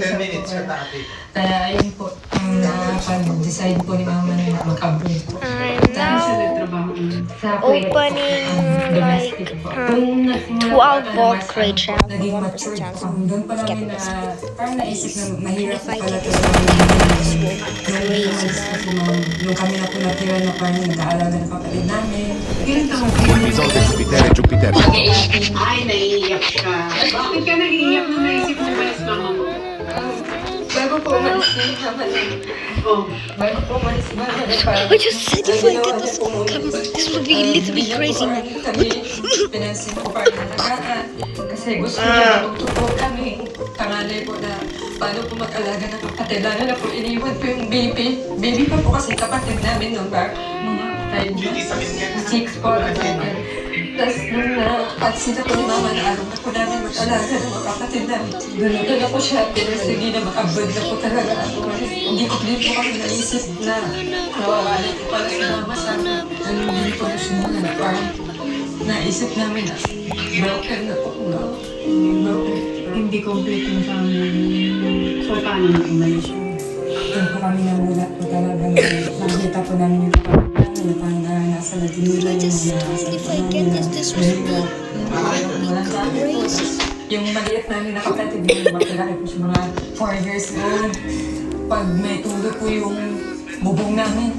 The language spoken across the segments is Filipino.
10 minutes sa dati. Kaya ayun po, pag-decide po ni Mama na mag-abroad po. Opening like 12-volt grade travel. Naging matured po kami. Doon pa namin na parang naisip na mahirap po pala ito. Nung kami na po natira na parang nag-aalaga ng kapatid namin. Episodio Jupiter, Jupiter. Ay, naiiyak ka. Bakit ka naiiyak nung naisip mo ba yung mama mo? Bago po umalis yung mama Oh. Bago po umalis yung mama parang I just said if I get this on camera, this would be a little bit crazy, man. Kami, pinansin ko parang nalagaan. Kasi gusto niya matutupo kami. Pangalay po na paano po mag-alaga ng kapatid. Lalo na po iniwan po yung baby. Baby pa po kasi kapatid namin nung mga 5 months. 6 po. Tapos nung na-patsita po ni Mama na araw na po namin mag-alaga ng mga kapatid namin. Doon na po siya. Pero sige na mag-abroad na po talaga ako. Hindi ko din po kami naisip na nawawala po pala si Mama sa amin. Hindi po na simula na parang naisip namin na broken na po. Broken. Hindi complete yung family. So, paano na umalis yun? Doon po kami namulat po talaga. Nakita po namin yung kapatid namin na parang nasa Latinila yung If I get this, this would be yung maliit namin na kapatid yung makilaki po siya mga 4 years old. Pag may tulo po yung bubong namin,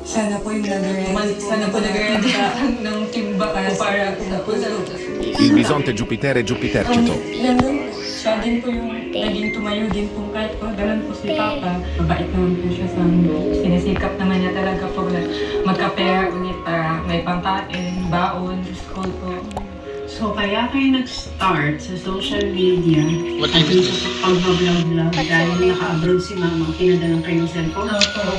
sana po yung nag-ready ng timba para tapos Il bisonte Jupiter, Jupiter Cito. Nandun, siya din po yung naging tumayo din po kahit po dalan po si Papa. Mabait naman po siya sa sinisikap naman niya talaga po na magka-pair ulit para may pangkain, baon, school po. So, kaya kayo nag-start sa social media at yung sa pag-vlog-vlog dahil naka-abroad si Mama, pinadalang kayo ng cellphone? Opo.